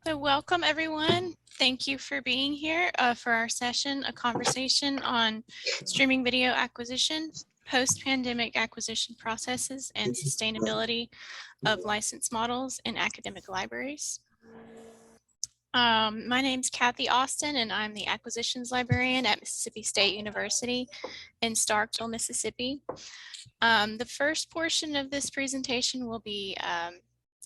So welcome everyone. Thank you for being here for our session, a conversation on streaming video acquisition, post-pandemic acquisition processes, and sustainability of license models in academic libraries. My name is Cathy Austin, and I'm the acquisitions librarian at Mississippi State University in Starkville, Mississippi. The first portion of this presentation will be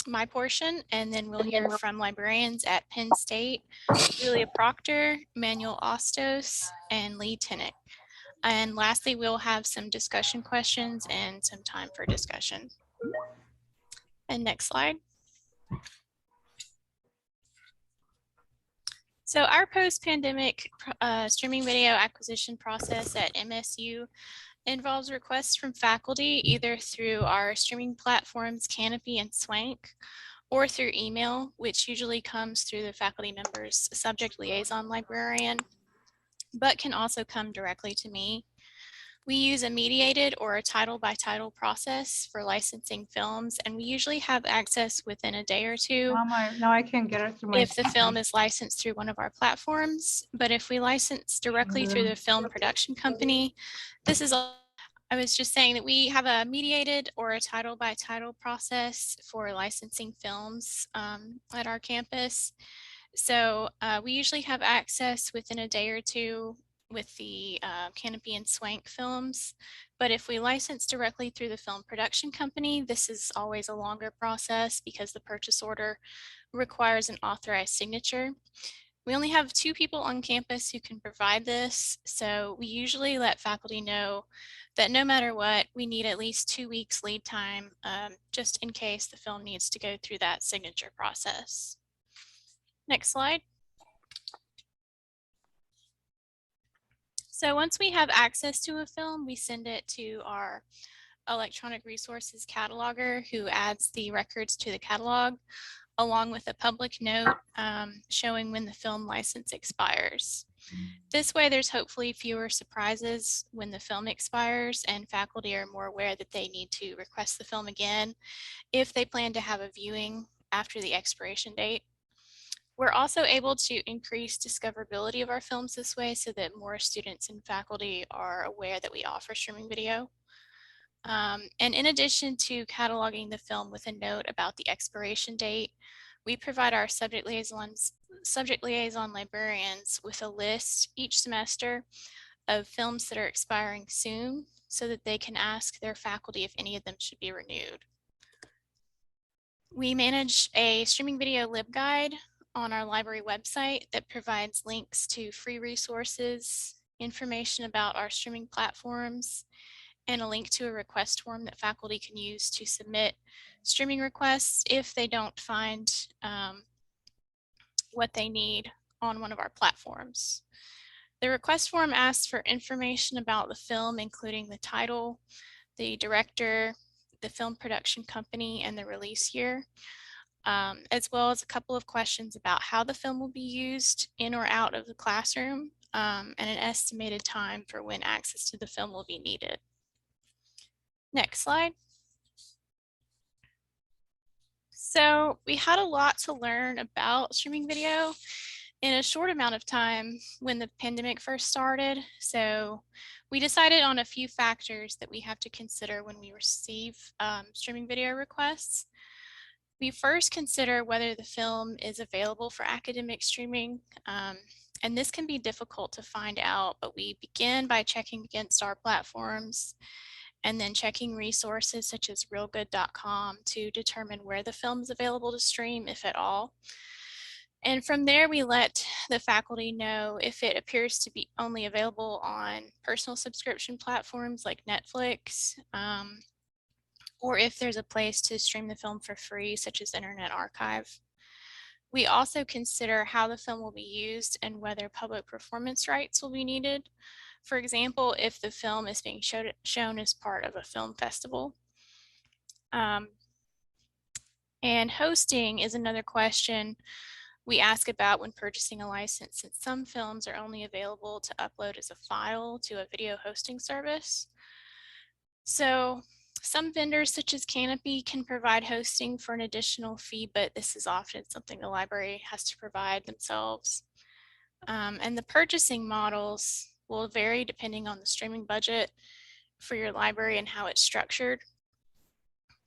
my portion, and then we'll hear from librarians at Penn State, Julia Proctor, Manuel Ostos, and Leigh Tinik. And lastly, we'll have some discussion questions and some time for discussion. And next slide. So our post-pandemic streaming video acquisition process at MSU involves requests from faculty either through our streaming platforms Canopy and Swank, or through email, which usually comes through the faculty member's subject liaison librarian, but can also come directly to me. We use a mediated or a title by title process for licensing films, and we usually have access within a day or two. No, I can't get it through my if the film is licensed through one of our platforms, but if we license directly through the film production company, this is I was just saying that we have a mediated or a title by title process for licensing films at our campus. So we usually have access within a day or two with the Canopy and Swank films. But if we license directly through the film production company, this is always a longer process because the purchase order requires an authorized signature. We only have 2 people on campus who can provide this, so we usually let faculty know that no matter what, we need at least 2 weeks lead time just in case the film needs to go through that signature process. Next slide. So once we have access to a film, we send it to our electronic resources cataloger who adds the records to the catalog, along with a public note showing when the film license expires. This way, there's hopefully fewer surprises when the film expires, and faculty are more aware that they need to request the film again if they plan to have a viewing after the expiration date. We're also able to increase discoverability of our films this way so that more students and faculty are aware that we offer streaming video. And in addition to cataloging the film with a note about the expiration date, we provide our subject liaison librarians with a list each semester of films that are expiring soon so that they can ask their faculty if any of them should be renewed. We manage a streaming video LibGuide on our library website that provides links to free resources, information about our streaming platforms, and a link to a request form that faculty can use to submit streaming requests if they don't find what they need on one of our platforms. The request form asks for information about the film, including the title, the director, the film production company, and the release year, as well as a couple of questions about how the film will be used in or out of the classroom, and an estimated time for when access to the film will be needed. Next slide. So we had a lot to learn about streaming video in a short amount of time when the pandemic first started. So we decided on a few factors that we have to consider when we receive streaming video requests. We first consider whether the film is available for academic streaming, and this can be difficult to find out, but we begin by checking against our platforms and then checking resources such as realgood.com to determine where the film is available to stream, if at all. And from there, we let the faculty know if it appears to be only available on personal subscription platforms like Netflix, or if there's a place to stream the film for free, such as Internet Archive. We also consider how the film will be used and whether public performance rights will be needed. For example, if the film is being shown as part of a film festival. And hosting is another question we ask about when purchasing a license, since some films are only available to upload as a file to a video hosting service. So Some vendors such as Canopy can provide hosting for an additional fee, but this is often something the library has to provide themselves. And the purchasing models will vary depending on the streaming budget for your library and how it's structured.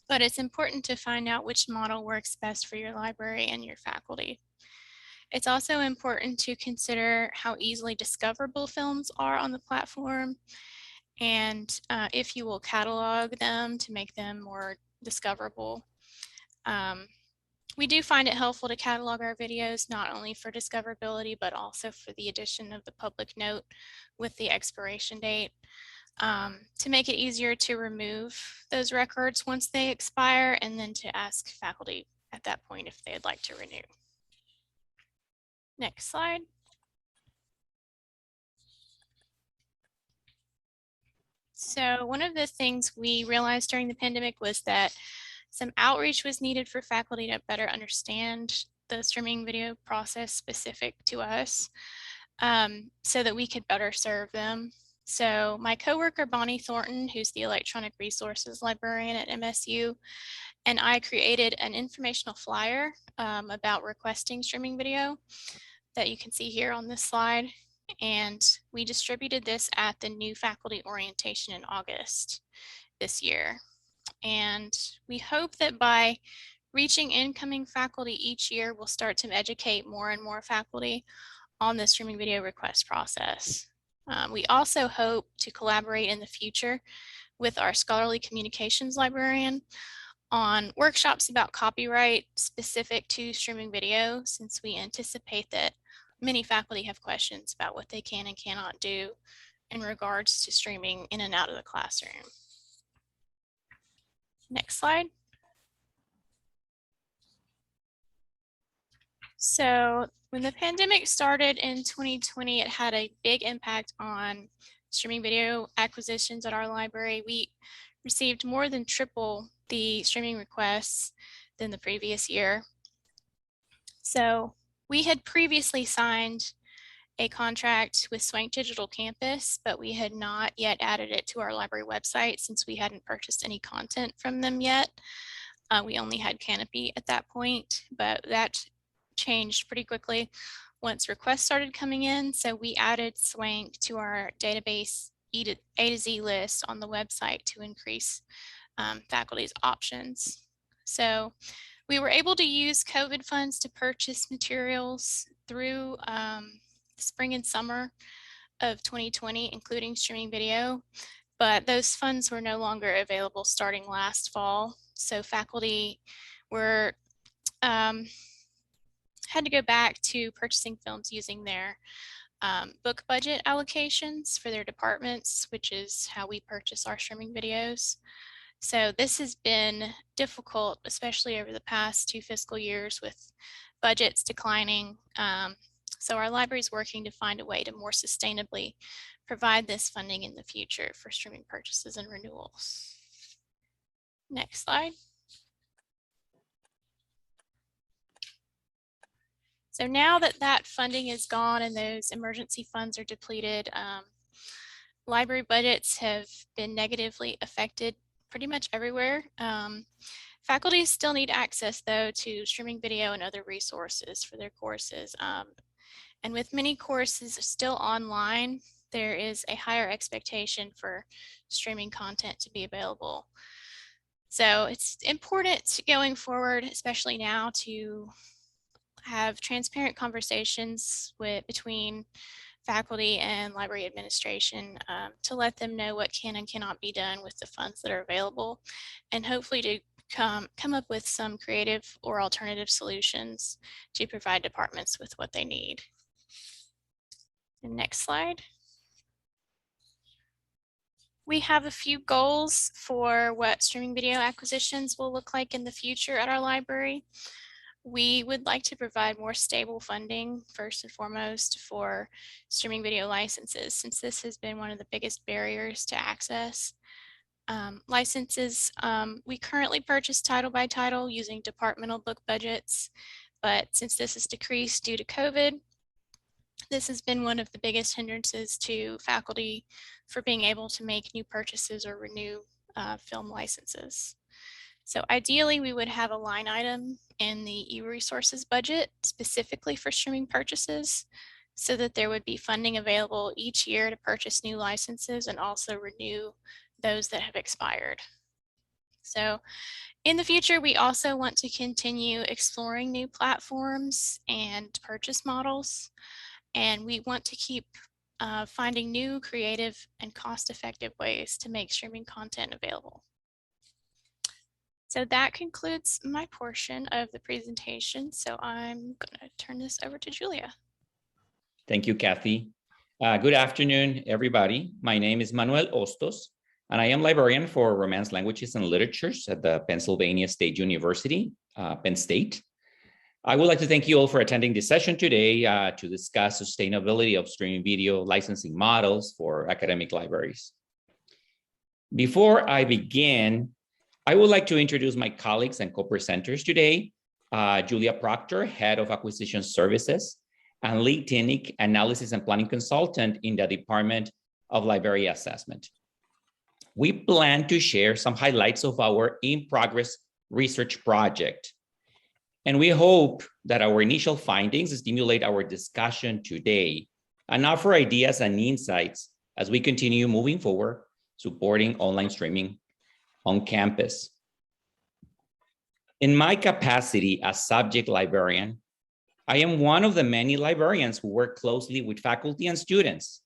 But it's important to find out which model works best for your library and your faculty. It's also important to consider how easily discoverable films are on the platform, and if you will catalog them to make them more discoverable. We do find it helpful to catalog our videos, not only for discoverability, but also for the addition of the public note with the expiration date, to make it easier to remove those records once they expire, and then to ask faculty at that point if they'd like to renew. Next slide. So one of the things we realized during the pandemic was that some outreach was needed for faculty to better understand the streaming video process specific to us, so that we could better serve them. So my coworker Bonnie Thornton, who's the electronic resources librarian at MSU, and I created an informational flyer about requesting streaming video that you can see here on this slide. And we distributed this at the new faculty orientation in August this year. And we hope that by reaching incoming faculty each year, we'll start to educate more and more faculty on the streaming video request process. We also hope to collaborate in the future with our scholarly communications librarian on workshops about copyright specific to streaming video, since we anticipate that many faculty have questions about what they can and cannot do in regards to streaming in and out of the classroom. Next slide. So when the pandemic started in 2020, it had a big impact on streaming video acquisitions at our library. We received more than triple the streaming requests than the previous year. So we had previously signed a contract with Swank Digital Campus, but we had not yet added it to our library website since we hadn't purchased any content from them yet. We only had Canopy at that point, but that changed pretty quickly once requests started coming in. So we added Swank to our database A to Z list on the website to increase faculty's options. So we were able to use COVID funds to purchase materials through spring and summer of 2020, including streaming video, but those funds were no longer available starting last fall. So faculty were had to go back to purchasing films using their book budget allocations for their departments, which is how we purchase our streaming videos. So this has been difficult, especially over the past 2 fiscal years with budgets declining. So our library is working to find a way to more sustainably provide this funding in the future for streaming purchases and renewals. Next slide. So now that that funding is gone and those emergency funds are depleted, library budgets have been negatively affected pretty much everywhere. Faculty still need access, though, to streaming video and other resources for their courses. And with many courses still online, there is a higher expectation for streaming content to be available. So it's important going forward, especially now, to have transparent conversations between faculty and library administration to let them know what can and cannot be done with the funds that are available, and hopefully to come up with some creative or alternative solutions to provide departments with what they need. And next slide. We have a few goals for what streaming video acquisitions will look like in the future at our library. We would like to provide more stable funding, first and foremost, for streaming video licenses, since this has been one of the biggest barriers to access. Licenses, we currently purchase title by title using departmental book budgets, but since this has decreased due to COVID, this has been one of the biggest hindrances to faculty for being able to make new purchases or renew film licenses. So ideally, we would have a line item in the e-resources budget specifically for streaming purchases so that there would be funding available each year to purchase new licenses and also renew those that have expired. So in the future, we also want to continue exploring new platforms and purchase models, and we want to keep finding new, creative, and cost-effective ways to make streaming content available. So that concludes my portion of the presentation. So I'm going to turn this over to Julia. Thank you, Cathy. Good afternoon, everybody. My name is Manuel Ostos, and I am librarian for Romance Languages and Literatures at the Pennsylvania State University, Penn State. I would like to thank you all for attending this session today to discuss sustainability of streaming video licensing models for academic libraries. Before I begin, I would like to introduce my colleagues and co-presenters today, Julia Proctor, Head of Acquisition Services, and Leigh Tinik, Analysis and Planning Consultant in the Department of Library Assessment. We plan to share some highlights of our in-progress research project, and we hope that our initial findings stimulate our discussion today and offer ideas and insights as we continue moving forward, supporting online streaming on campus. In my capacity as subject librarian, I am one of the many librarians who work closely with faculty and students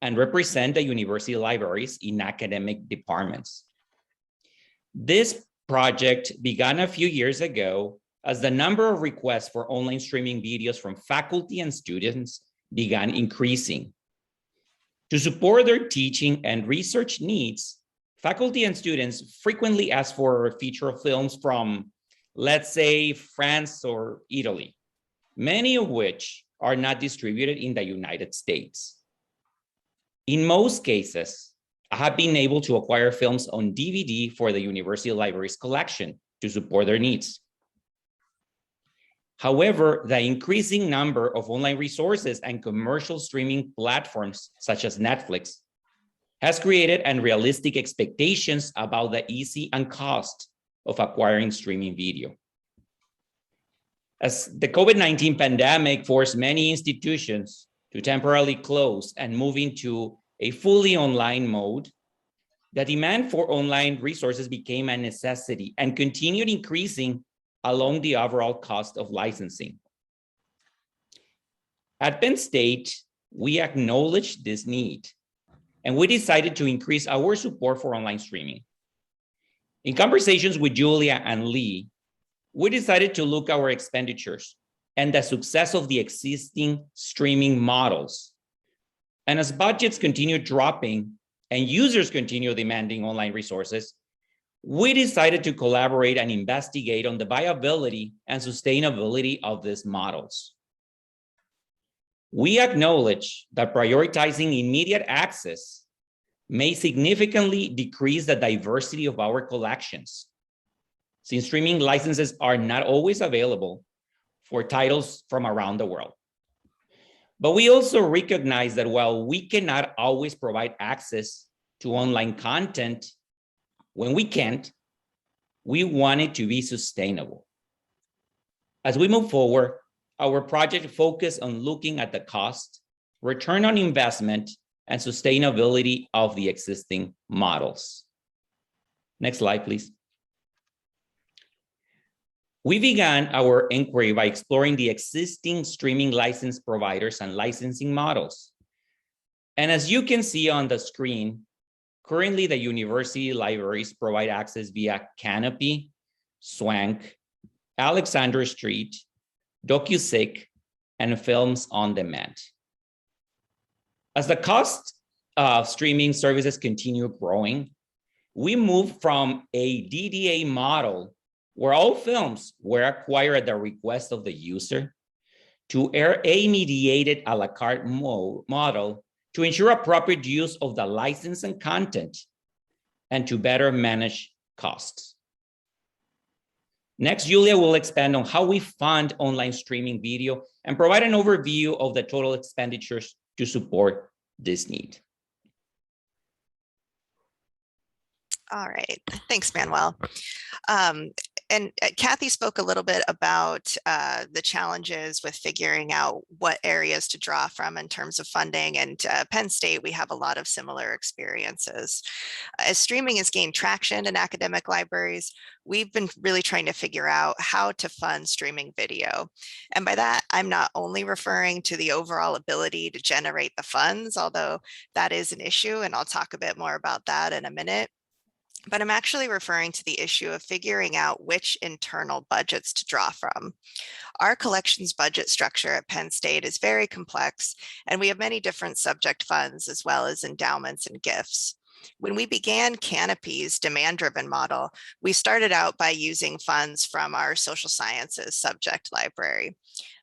and represent the university libraries in academic departments. This project began a few years ago as the number of requests for online streaming videos from faculty and students began increasing. To support their teaching and research needs, faculty and students frequently ask for feature films from, let's say, France or Italy, many of which are not distributed in the United States. In most cases, I have been able to acquire films on DVD for the university library's collection to support their needs. However, the increasing number of online resources and commercial streaming platforms, such as Netflix, has created unrealistic expectations about the ease and cost of acquiring streaming video. As the COVID-19 pandemic forced many institutions to temporarily close and move into a fully online mode, the demand for online resources became a necessity and continued increasing along the overall cost of licensing. At Penn State, we acknowledged this need, and we decided to increase our support for online streaming. In conversations with Julia and Leigh, we decided to look at our expenditures and the success of the existing streaming models. And as budgets continue dropping and users continue demanding online resources, we decided to collaborate and investigate on the viability and sustainability of these models. We acknowledge that prioritizing immediate access may significantly decrease the diversity of our collections, since streaming licenses are not always available for titles from around the world. But we also recognize that while we cannot always provide access to online content when we can't, we want it to be sustainable. As we move forward, our project focuses on looking at the cost, return on investment, and sustainability of the existing models. Next slide, please. We began our inquiry by exploring the existing streaming license providers and licensing models. And as you can see on the screen, currently the university libraries provide access via Canopy, Swank, Alexander Street, DocuSig, and Films on Demand. As the cost of streaming services continue growing, we moved from a DDA model where all films were acquired at the request of the user to a mediated a la carte model to ensure appropriate use of the license and content and to better manage costs. Next, Julia will expand on how we fund online streaming video and provide an overview of the total expenditures to support this need. All right, thanks, Manuel. And Cathy spoke a little bit about the challenges with figuring out what areas to draw from in terms of funding. And Penn State, we have a lot of similar experiences. As streaming has gained traction in academic libraries, we've been really trying to figure out how to fund streaming video. And by that, I'm not only referring to the overall ability to generate the funds, although that is an issue, and I'll talk a bit more about that in a minute. But I'm actually referring to the issue of figuring out which internal budgets to draw from. Our collections budget structure at Penn State is very complex, and we have many different subject funds as well as endowments and gifts. When we began Canopy's demand-driven model, we started out by using funds from our social sciences subject library.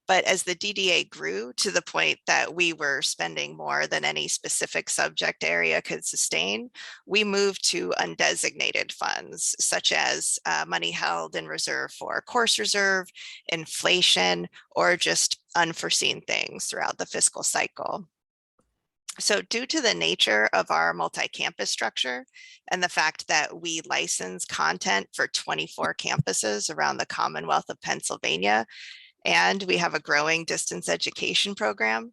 But as the DDA grew to the point that we were spending more than any specific subject area could sustain, we moved to undesignated funds, such as money held in reserve for course reserve, inflation, or just unforeseen things throughout the fiscal cycle. So due to the nature of our multi-campus structure and the fact that we license content for 24 campuses around the Commonwealth of Pennsylvania, and we have a growing distance education program.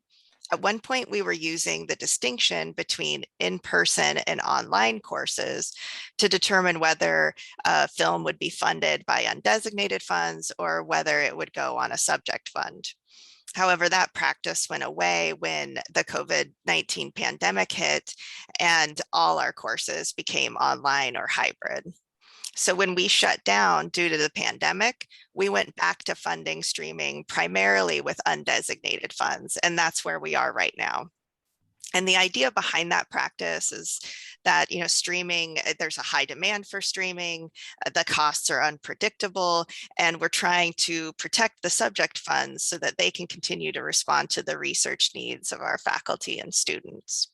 At one point, we were using the distinction between in-person and online courses to determine whether a film would be funded by undesignated funds or whether it would go on a subject fund. However, that practice went away when the COVID-19 pandemic hit and all our courses became online or hybrid. So when we shut down due to the pandemic, we went back to funding streaming primarily with undesignated funds, and that's where we are right now. And the idea behind that practice is that, streaming, there's a high demand for streaming, the costs are unpredictable, and we're trying to protect the subject funds so that they can continue to respond to the research needs of our faculty and students.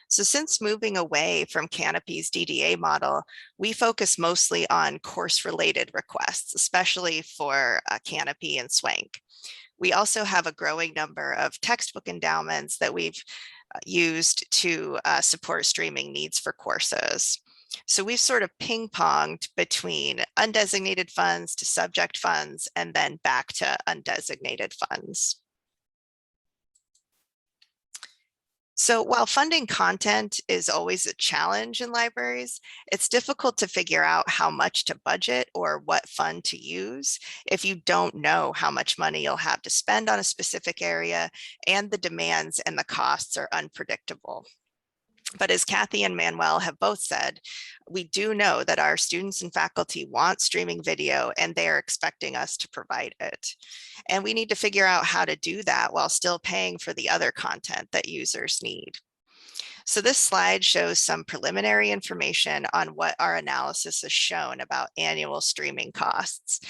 So since moving away from Canopy's DDA model, we focus mostly on course-related requests, especially for Canopy and Swank. We also have a growing number of textbook endowments that we've used to support streaming needs for courses. So we've sort of ping-ponged between undesignated funds to subject funds and then back to undesignated funds. So while funding content is always a challenge in libraries, it's difficult to figure out how much to budget or what fund to use if you don't know how much money you'll have to spend on a specific area and the demands and the costs are unpredictable. But as Cathy and Manuel have both said, we do know that our students and faculty want streaming video and they are expecting us to provide it. And we need to figure out how to do that while still paying for the other content that users need. So this slide shows some preliminary information on what our analysis has shown about annual streaming costs.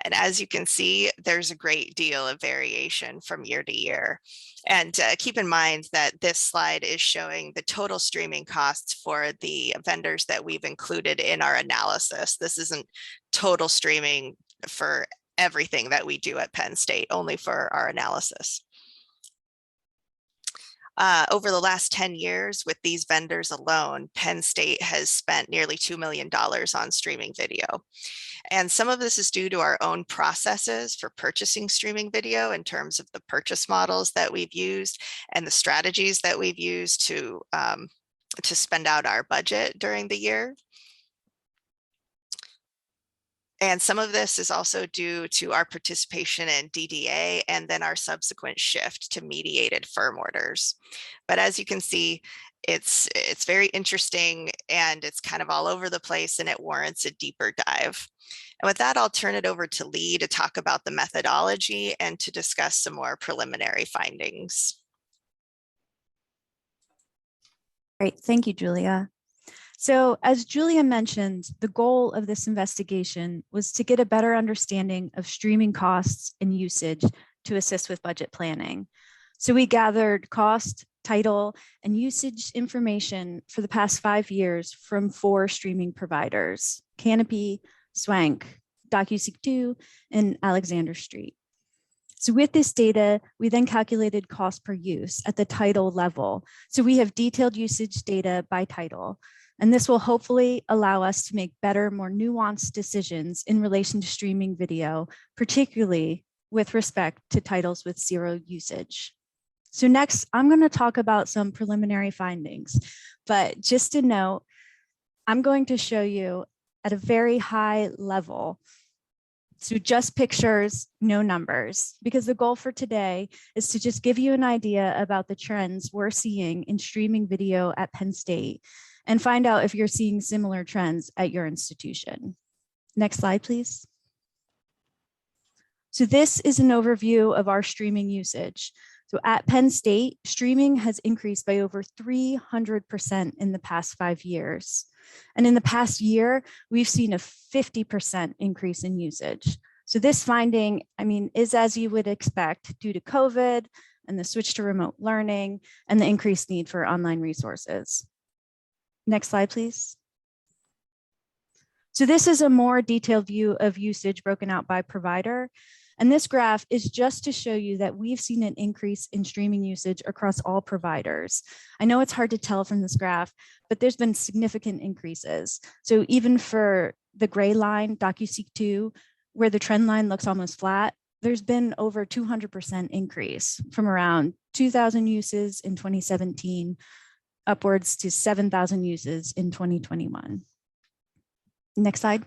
And as you can see, there's a great deal of variation from year to year. And keep in mind that this slide is showing the total streaming costs for the vendors that we've included in our analysis. This isn't total streaming for everything that we do at Penn State, only for our analysis. Over the last 10 years with these vendors alone, Penn State has spent nearly $2 million on streaming video. And some of this is due to our own processes for purchasing streaming video in terms of the purchase models that we've used and the strategies that we've used to spend out our budget during the year. And some of this is also due to our participation in DDA and then our subsequent shift to mediated firm orders. But as you can see, it's very interesting and it's kind of all over the place and it warrants a deeper dive. And with that, I'll turn it over to Leigh to talk about the methodology and to discuss some more preliminary findings. Great, thank you, Julia. So as Julia mentioned, the goal of this investigation was to get a better understanding of streaming costs and usage to assist with budget planning. So we gathered cost, title, and usage information for the past 5 years from 4 streaming providers: Canopy, Swank, DocuSeek2, and Alexander Street. So with this data, we then calculated cost per use at the title level. So we have detailed usage data by title. And this will hopefully allow us to make better, more nuanced decisions in relation to streaming video, particularly with respect to titles with zero usage. So next, I'm going to talk about some preliminary findings, but just to note, I'm going to show you at a very high level. So just pictures, no numbers, because the goal for today is to just give you an idea about the trends we're seeing in streaming video at Penn State and find out if you're seeing similar trends at your institution. Next slide, please. So this is an overview of our streaming usage. So at Penn State, streaming has increased by over 300% in the past 5 years. And in the past year, we've seen a 50% increase in usage. So this finding, is as you would expect due to COVID and the switch to remote learning and the increased need for online resources. Next slide, please. So this is a more detailed view of usage broken out by provider. And this graph is just to show you that we've seen an increase in streaming usage across all providers. I know it's hard to tell from this graph, but there's been significant increases. So even for the gray line, DocuSeek 2, where the trend line looks almost flat, there's been over 200% increase from around 2,000 uses in 2017 upwards to 7,000 uses in 2021. Next slide.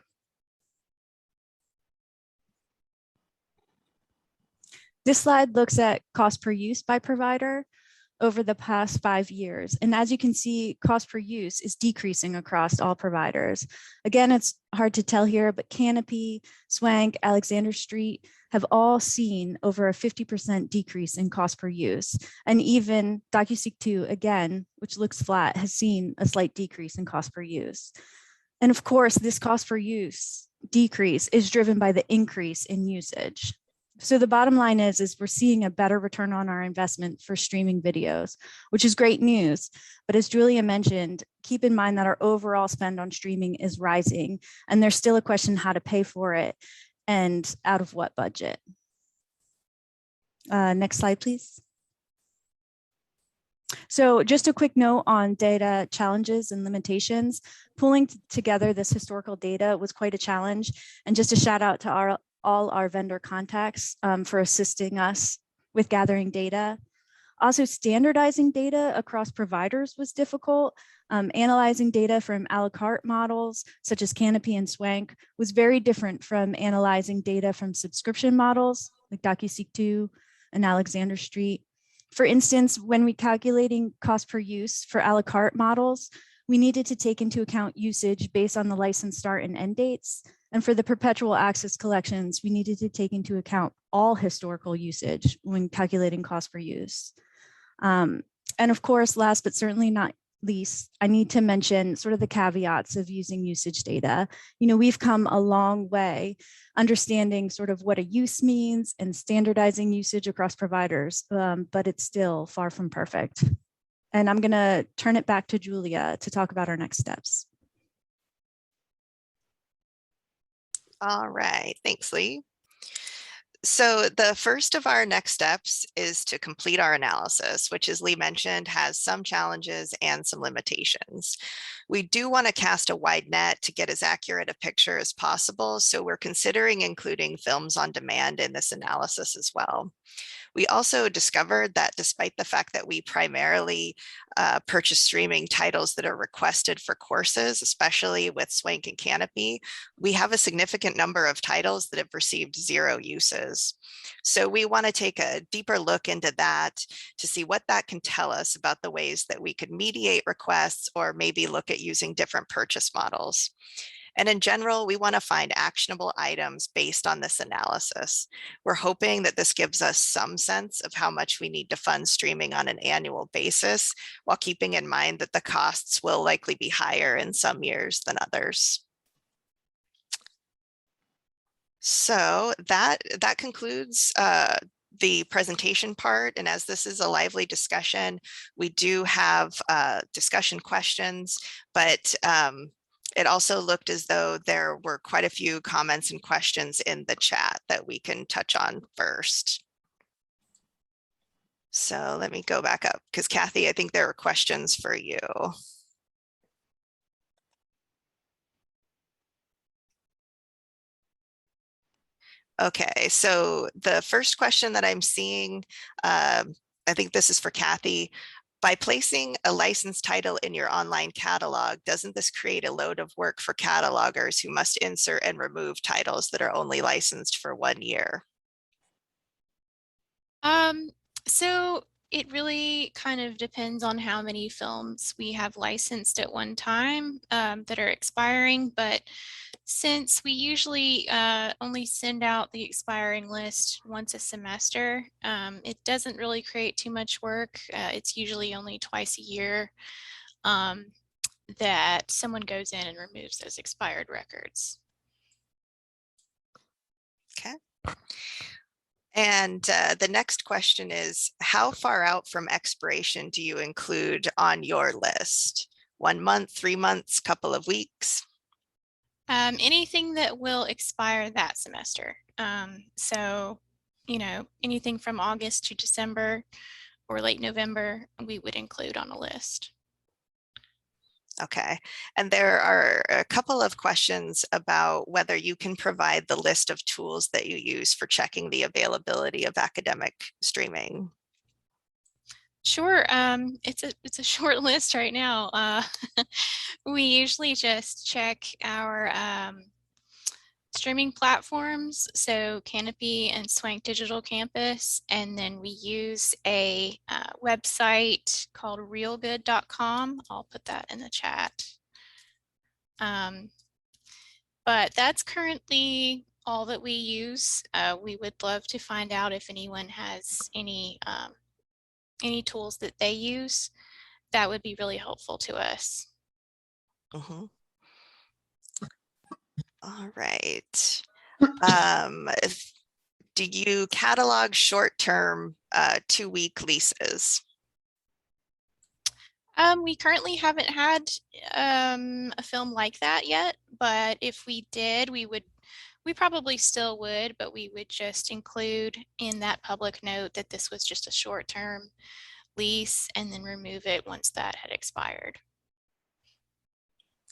This slide looks at cost per use by provider over the past 5 years. And as you can see, cost per use is decreasing across all providers. Again, it's hard to tell here, but Canopy, Swank, Alexander Street have all seen over a 50% decrease in cost per use. And even DocuSeek 2, again, which looks flat, has seen a slight decrease in cost per use. And of course, this cost per use decrease is driven by the increase in usage. So the bottom line is we're seeing a better return on our investment for streaming videos, which is great news. But as Julia mentioned, keep in mind that our overall spend on streaming is rising, and there's still a question how to pay for it and out of what budget. Next slide, please. So just a quick note on data challenges and limitations. Pulling together this historical data was quite a challenge, and just a shout out to all our vendor contacts for assisting us with gathering data. Also, standardizing data across providers was difficult. Analyzing data from a la carte models, such as Canopy and Swank, was very different from analyzing data from subscription models, like DocuSeek 2 and Alexander Street. For instance, when we calculating cost per use for a la carte models, we needed to take into account usage based on the license start and end dates. And for the perpetual access collections, we needed to take into account all historical usage when calculating cost per use. And of course, last but certainly not least, I need to mention sort of the caveats of using usage data. We've come a long way understanding sort of what a use means and standardizing usage across providers, but it's still far from perfect. And I'm gonna turn it back to Julia to talk about our next steps. All right, thanks, Leigh. So the first of our next steps is to complete our analysis, which, as Leigh mentioned, has some challenges and some limitations. We do want to cast a wide net to get as accurate a picture as possible, so we're considering including films on demand in this analysis as well. We also discovered that despite the fact that we primarily purchase streaming titles that are requested for courses, especially with Swank and Canopy, we have a significant number of titles that have received 0 uses. So we want to take a deeper look into that to see what that can tell us about the ways that we could mediate requests or maybe look at using different purchase models. And in general, we want to find actionable items based on this analysis. We're hoping that this gives us some sense of how much we need to fund streaming on an annual basis, while keeping in mind that the costs will likely be higher in some years than others. So that concludes the presentation part. And as this is a lively discussion, we do have discussion questions, but it also looked as though there were quite a few comments and questions in the chat that we can touch on first. So let me go back up because Cathy, I think there are questions for you. Okay, so the first question that I'm seeing, I think this is for Cathy. By placing a license title in your online catalog, doesn't this create a load of work for catalogers who must insert and remove titles that are only licensed for 1 year? So it really kind of depends on how many films we have licensed at one time that are expiring, but since we usually only send out the expiring list once a semester, it doesn't really create too much work. It's usually only twice a year that someone goes in and removes those expired records. Okay. And the next question is, how far out from expiration do you include on your list? 1 month, 3 months, couple of weeks? Anything that will expire that semester. So, you know, anything from August to December or late November, we would include on a list. Okay, and there are a couple of questions about whether you can provide the list of tools that you use for checking the availability of academic streaming. Sure, it's a short list right now. We usually just check our streaming platforms, so Canopy and Swank Digital Campus, and then we use a website called realgood.com. I'll put that in the chat. But that's currently all that we use. We would love to find out if anyone has any tools that they use. That would be really helpful to us. Mm-hmm. All right. Do you catalog short-term 2-week leases? We currently haven't had a film like that yet, but if we did, we probably still would, but we would just include in that public note that this was just a short-term lease and then remove it once that had expired.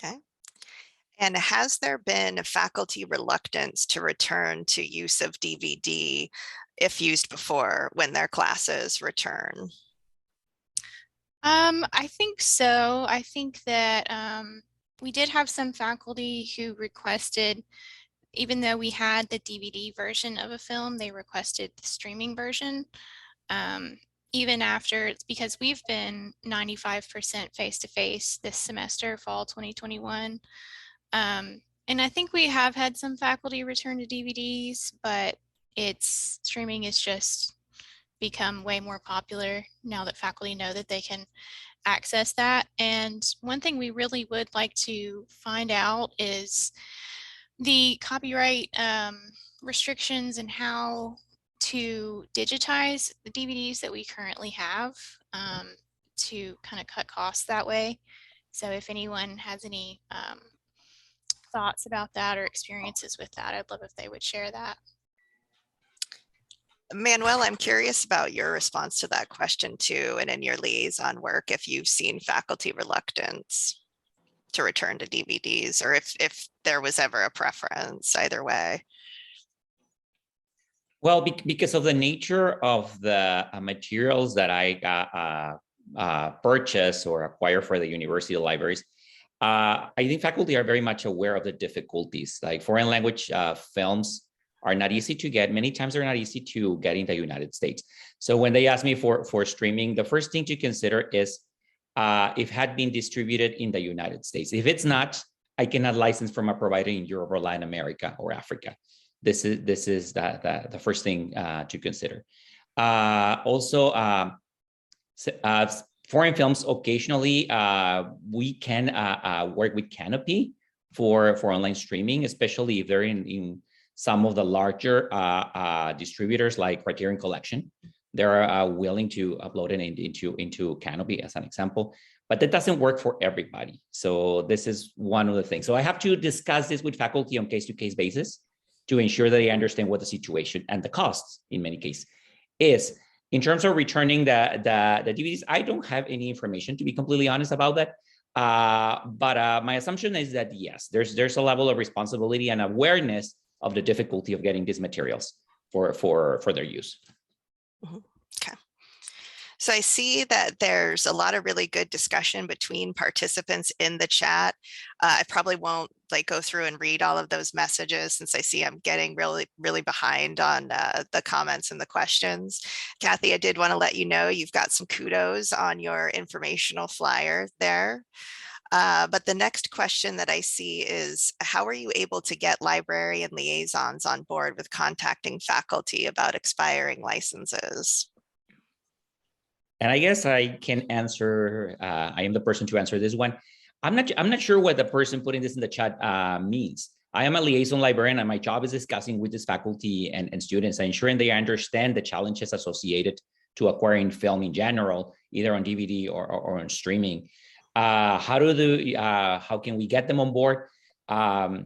Okay. And has there been faculty reluctance to return to use of DVD if used before when their classes return? I think so. I think that we did have some faculty who requested, even though we had the DVD version of a film, they requested the streaming version. Even after, it's because we've been 95% face-to-face this semester, fall 2021. And I think we have had some faculty return to DVDs, but streaming is just become way more popular now that faculty know that they can access that. And one thing we really would like to find out is the copyright restrictions and how to digitize the DVDs that we currently have to kind of cut costs that way. So if anyone has any thoughts about that or experiences with that, I'd love if they would share that. Manuel, I'm curious about your response to that question too, and in your liaison work, if you've seen faculty reluctance to return to DVDs, or if there was ever a preference either way. Well, because of the nature of the materials that I purchase or acquire for the university libraries, I think faculty are very much aware of the difficulties. Like foreign language films are not easy to get. Many times they're not easy to get in the United States. So when they ask me for streaming, the first thing to consider is if it had been distributed in the United States. If it's not, I cannot license from a provider in Europe or Latin America or Africa. This is the first thing to consider. Also, foreign films, occasionally we can work with Canopy for online streaming, especially if they're in some of the larger distributors like Criterion Collection. They're willing to upload it into Canopy as an example, but that doesn't work for everybody. So this is one of the things. So I have to discuss this with faculty on case-to-case basis to ensure that they understand what the situation and the costs in many cases is. In terms of returning the DVDs, I don't have any information, to be completely honest about that. But my assumption is that yes, there's a level of responsibility and awareness of the difficulty of getting these materials for their use. Okay. So I see that there's a lot of really good discussion between participants in the chat. I probably won't go through and read all of those messages since I see I'm getting really behind on the comments and the questions. Cathy, I did want to let you know you've got some kudos on your informational flyer there. But the next question that I see is, how are you able to get librarian liaisons on board with contacting faculty about expiring licenses? And I guess I can answer, I am the person to answer this one. I'm not sure what the person putting this in the chat means. I am a liaison librarian and my job is discussing with this faculty and students and ensuring they understand the challenges associated to acquiring film in general, either on DVD or on streaming. How can we get them on board? I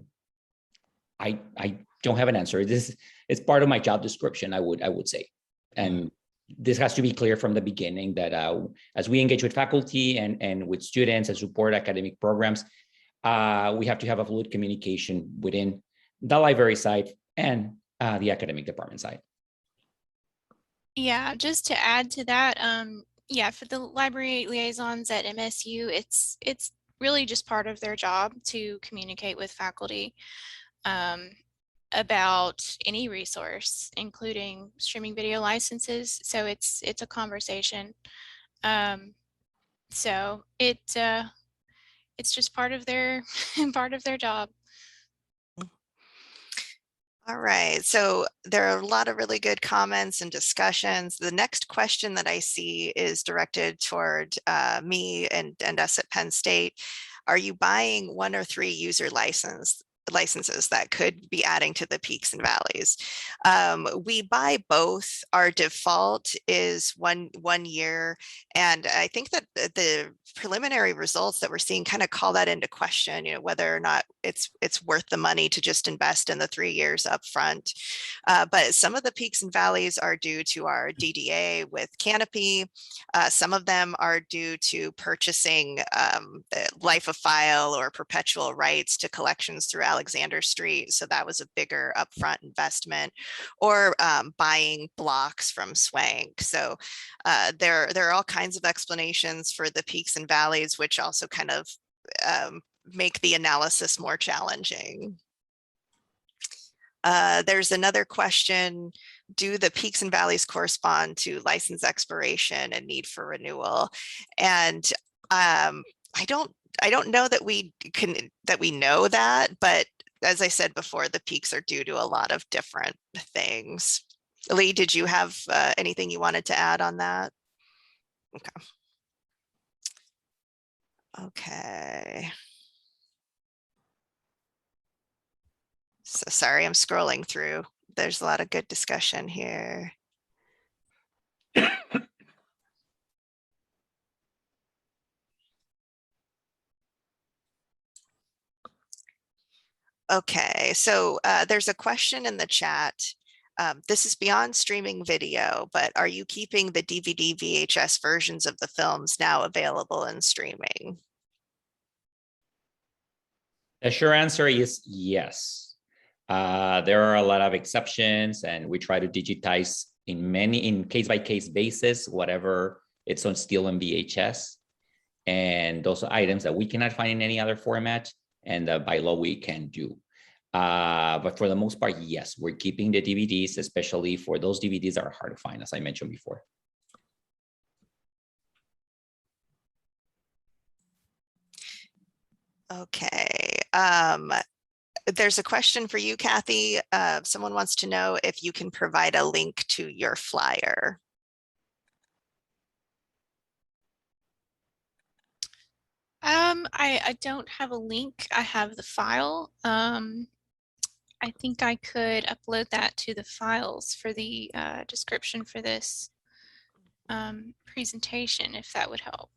don't have an answer. This is part of my job description, I would say. And this has to be clear from the beginning that as we engage with faculty and with students and support academic programs, we have to have a fluid communication within the library side and the academic department side. Yeah, just to add to that, yeah, for the library liaisons at MSU, it's really just part of their job to communicate with faculty about any resource, including streaming video licenses. So it's a conversation. So it's just part of their job. All right, so there are a lot of really good comments and discussions. The next question that I see is directed toward me and us at Penn State. Are you buying 1 or 3 user licenses that could be adding to the peaks and valleys? We buy both. Our default is one year, and I think that the preliminary results that we're seeing kind of call that into question, whether or not it's worth the money to just invest in the 3 years up front. But some of the peaks and valleys are due to our DDA with Canopy. Some of them are due to purchasing the life of file or perpetual rights to collections through Alexander Street. So that was a bigger upfront investment, or buying blocks from Swank. So there are all kinds of explanations for the peaks and valleys, which also kind of make the analysis more challenging. There's another question. Do the peaks and valleys correspond to license expiration and need for renewal? And I don't know that we know that, but as I said before, the peaks are due to a lot of different things. Leigh, did you have anything you wanted to add on that? Okay. Okay. So sorry, I'm scrolling through. There's a lot of good discussion here. Okay, so there's a question in the chat. This is beyond streaming video, but are you keeping the DVD VHS versions of the films now available in streaming? The sure answer is yes. There are a lot of exceptions, and we try to digitize in case-by-case basis, whatever it's on still on VHS. And those are items that we cannot find in any other format, and by law we can do. But for the most part, yes, we're keeping the DVDs, especially for those DVDs that are hard to find, as I mentioned before. Okay. There's a question for you, Cathy. Someone wants to know if you can provide a link to your flyer. I don't have a link. I have the file. I think I could upload that to the files for the description for this presentation, if that would help.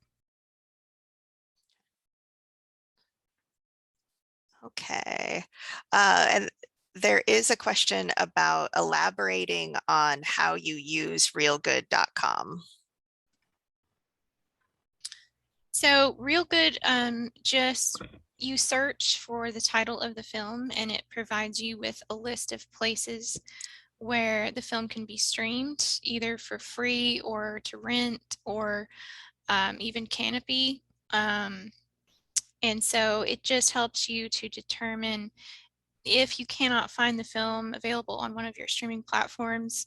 Okay. And there is a question about elaborating on how you use realgood.com. So RealGood just you search for the title of the film and it provides you with a list of places where the film can be streamed, either for free or to rent, or even Canopy. And so it just helps you to determine if you cannot find the film available on one of your streaming platforms,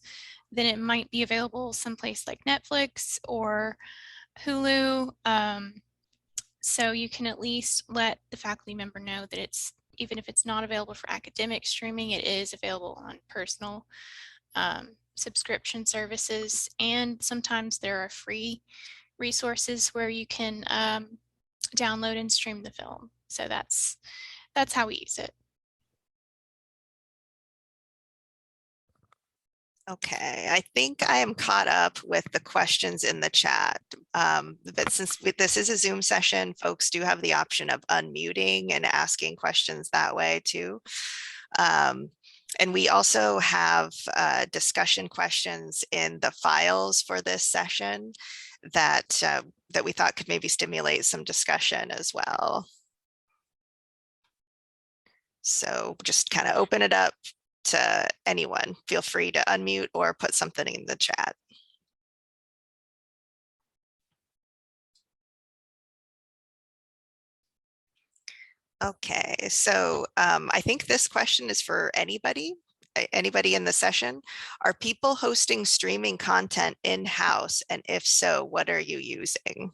then it might be available someplace like Netflix or Hulu. So you can at least let the faculty member know that it's, even if it's not available for academic streaming, it is available on personal subscription services. And sometimes there are free resources where you can download and stream the film. So that's how we use it. Okay, I think I am caught up with the questions in the chat. But since this is a Zoom session, folks do have the option of unmuting and asking questions that way too. And we also have discussion questions in the files for this session that we thought could maybe stimulate some discussion as well. So just kind of open it up to anyone. Feel free to unmute or put something in the chat. Okay, so I think this question is for anybody in the session. Are people hosting streaming content in-house? And if so, what are you using?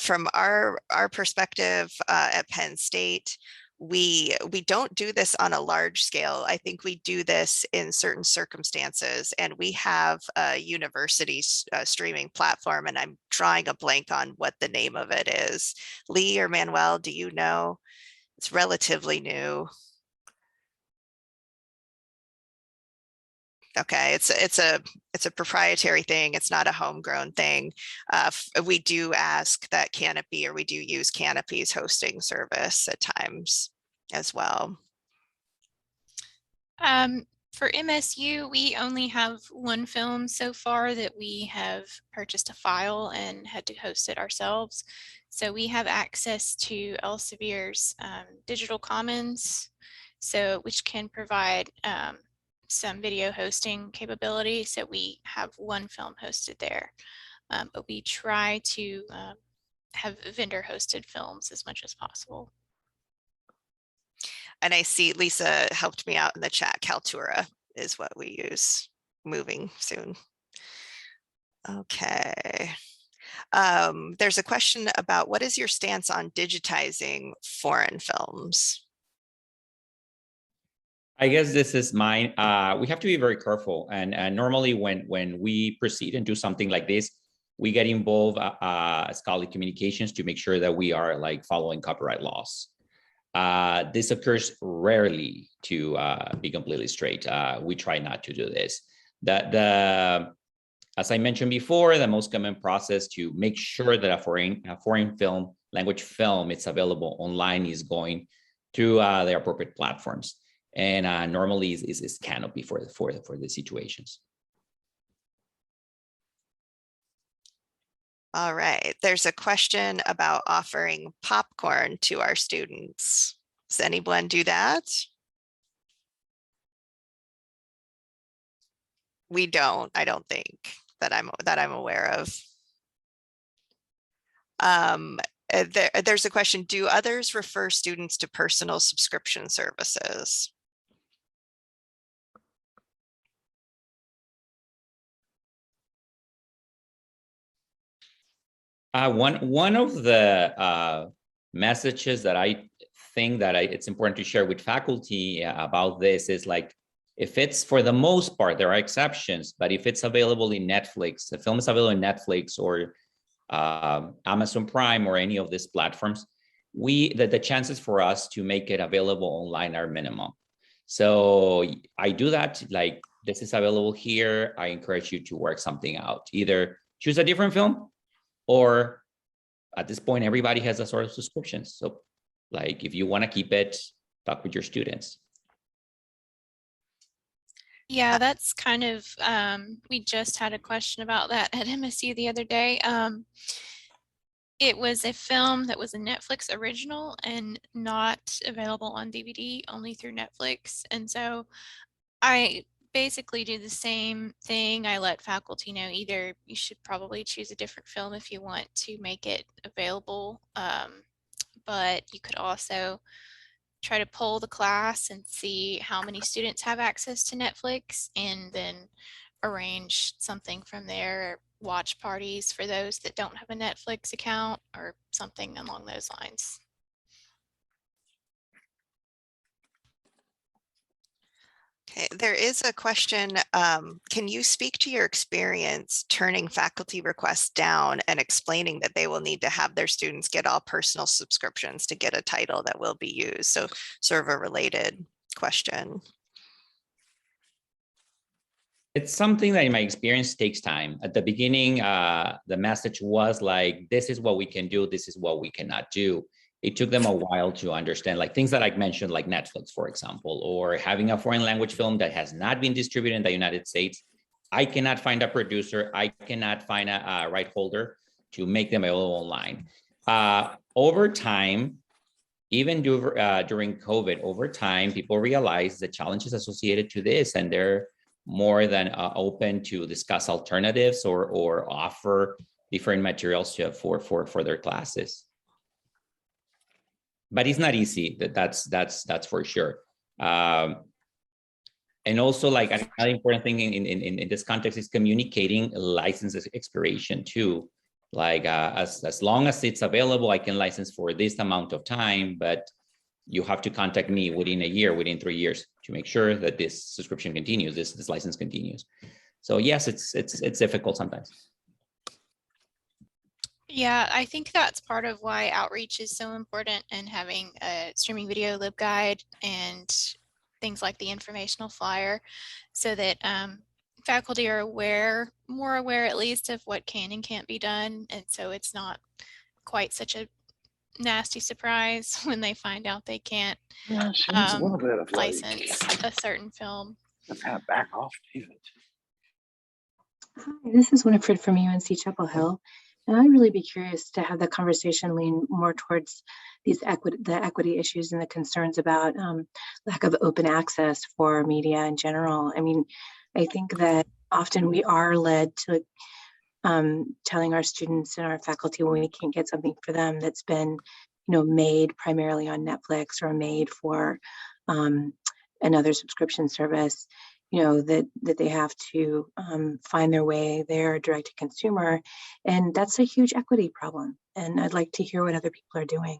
From our perspective at Penn State, we don't do this on a large scale. I think we do this in certain circumstances, and we have a university streaming platform, and I'm drawing a blank on what the name of it is. Leigh or Manuel, do you know? It's relatively new. Okay, it's a proprietary thing. It's not a homegrown thing. We do ask that Canopy, or we do use Canopy's hosting service at times as well. For MSU, we only have one film so far that we have purchased a file and had to host it ourselves. So we have access to Elsevier's Digital Commons, so which can provide some video hosting capability. So we have one film hosted there, but we try to have vendor hosted films as much as possible. And I see Lisa helped me out in the chat. Kaltura is what we use, moving soon. Okay. There's a question about what is your stance on digitizing foreign films? I guess this is mine. We have to be very careful. And normally when we proceed and do something like this, we get involved as college communications to make sure that we are like following copyright laws. This occurs rarely, to be completely straight. We try not to do this. As I mentioned before, the most common process to make sure that a foreign film, language film, it's available online is going through the appropriate platforms. And normally is Canopy for the situations. All right, there's a question about offering popcorn to our students. Does anyone do that? We don't, I don't think that I'm aware of. There's a question, do others refer students to personal subscription services? One of the messages that I think that it's important to share with faculty about this is like, if it's, for the most part, there are exceptions, but if it's available in Netflix, the film is available in Netflix or Amazon Prime or any of these platforms, the chances for us to make it available online are minimum. So I do that, like, this is available here. I encourage you to work something out. Either choose a different film, or at this point, everybody has a sort of subscription. So like, if you want to keep it, talk with your students. Yeah, that's kind of, we just had a question about that at MSU the other day. It was a film that was a Netflix original and not available on DVD, only through Netflix. And so I basically do the same thing. I let faculty know either you should probably choose a different film if you want to make it available, but you could also try to poll the class and see how many students have access to Netflix and then arrange something from there, watch parties for those that don't have a Netflix account or something along those lines. Okay, there is a question. Can you speak to your experience turning faculty requests down and explaining that they will need to have their students get all personal subscriptions to get a title that will be used? So sort of a related question. It's something that in my experience takes time. At the beginning, the message was like, this is what we can do, this is what we cannot do. It took them a while to understand, like things that I mentioned, like Netflix, for example, or having a foreign language film that has not been distributed in the United States. I cannot find a producer, I cannot find a right holder to make them available online. Over time, even during COVID, over time, people realize the challenges associated to this, and they're more than open to discuss alternatives or offer different materials for their classes. But it's not easy. That's for sure. And also, like another important thing in this context is communicating license expiration too. Like as long as it's available, I can license for this amount of time, but you have to contact me within a year, within 3 years, to make sure that this subscription continues, this license continues. So yes, it's difficult sometimes. Yeah, I think that's part of why outreach is so important, and having a streaming video LibGuide and things like the informational flyer, so that faculty are more aware at least of what can and can't be done. And so it's not quite such a nasty surprise when they find out they can't Yeah, she needs a little bit of license a certain film. kind of back off, David. Hi, this is Winifred from UNC Chapel Hill, and I'd really be curious to have the conversation lean more towards the equity issues and the concerns about lack of open access for media in general. I mean, I think that often we are led to telling our students and our faculty when we can't get something for them that's been, made primarily on Netflix or made for another subscription service, that they have to find their way there direct to consumer. And that's a huge equity problem. And I'd like to hear what other people are doing.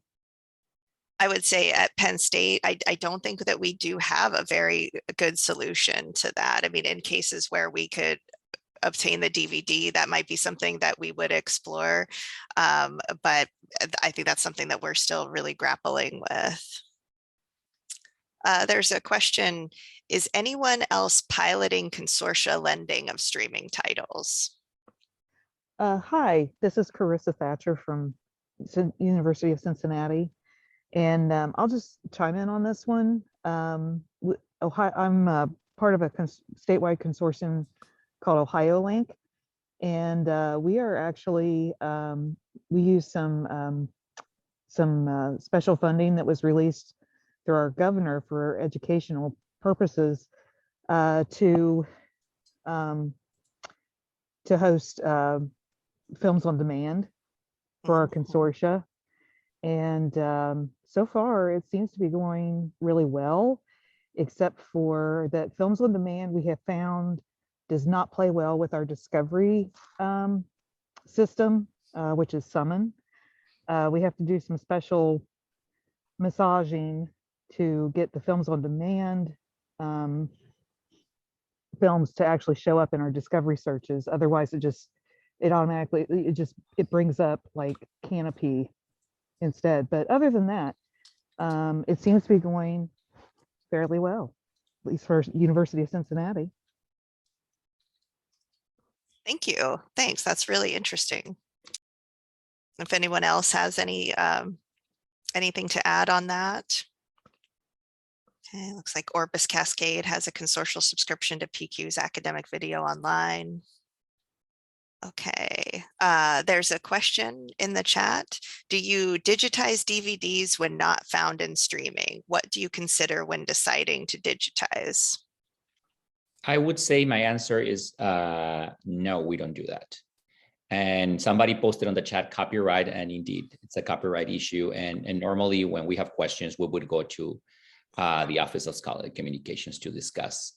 I would say at Penn State, I don't think that we do have a very good solution to that. I mean, in cases where we could obtain the DVD, that might be something that we would explore. But I think that's something that we're still really grappling with. There's a question, is anyone else piloting consortia lending of streaming titles? Hi, this is Carissa Thatcher from University of Cincinnati. And I'll just chime in on this one. Ohio, I'm part of a statewide consortium called Ohio Link. And we are actually, we use some special funding that was released through our governor for educational purposes to host films on demand for our consortia. And so far it seems to be going really well, except for that films on demand we have found does not play well with our discovery system, which is Summon. We have to do some special massaging to get the films on demand films to actually show up in our discovery searches. Otherwise it brings up like Canopy instead. But other than that, it seems to be going fairly well, at least for University of Cincinnati. Thank you. Thanks. That's really interesting. If anyone else has any anything to add on that. Okay, looks like Orbis Cascade has a consortial subscription to PQ's academic video online. Okay, there's a question in the chat. Do you digitize DVDs when not found in streaming? What do you consider when deciding to digitize? I would say my answer is no, we don't do that. And somebody posted on the chat copyright, and indeed, it's a copyright issue. And normally when we have questions, we would go to the Office of Scholarly Communications to discuss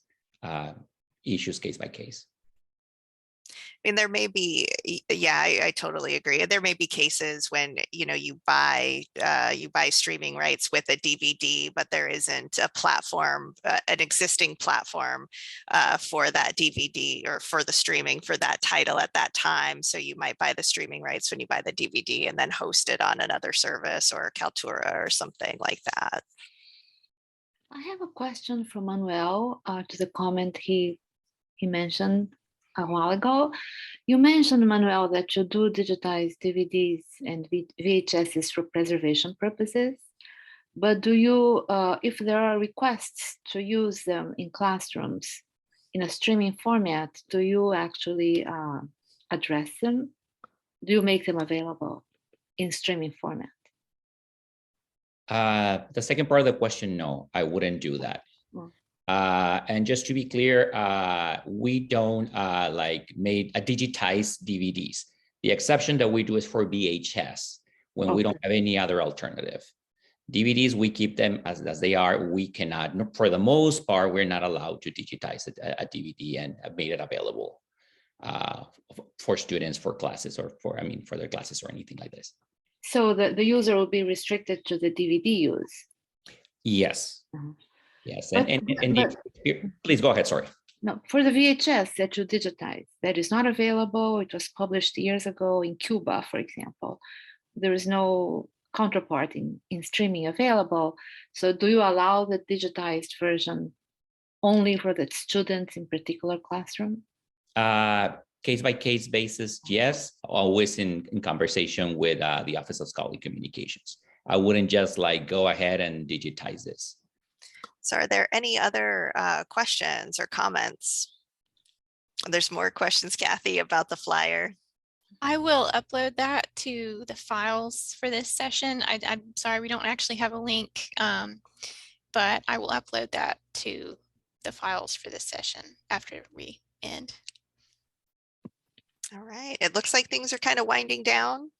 issues case by case. And there may be, yeah, I totally agree. There may be cases when, you know, you buy streaming rights with a DVD, but there isn't a platform, an existing platform for that DVD or for the streaming for that title at that time. So you might buy the streaming rights when you buy the DVD and then host it on another service or Kaltura or something like that. I have a question from Manuel to the comment he mentioned a while ago. You mentioned, Manuel, that you do digitize DVDs and VHSs for preservation purposes, but do you, if there are requests to use them in classrooms in a streaming format, do you actually address them? Do you make them available in streaming format? The second part of the question, no, I wouldn't do that. And just to be clear, we don't make a digitized DVDs. The exception that we do is for VHS when we don't have any other alternative. DVDs, we keep them as they are. We cannot, for the most part, we're not allowed to digitize a DVD and have made it available for students, for classes, or for their classes or anything like this. So the user will be restricted to the DVD use? Yes. Yes, and please go ahead, sorry. No, for the VHS that you digitize, that is not available, it was published years ago in Cuba, for example. There is no counterpart in streaming available. So do you allow the digitized version only for the students in particular classroom? Case by case basis, yes, always in conversation with the Office of Scholarly Communications. I wouldn't just go ahead and digitize this. So are there any other questions or comments? There's more questions, Cathy, about the flyer. I will upload that to the files for this session. I'm sorry, we don't actually have a link, but I will upload that to the files for this session after we end. All right, it looks like things are kind of winding down.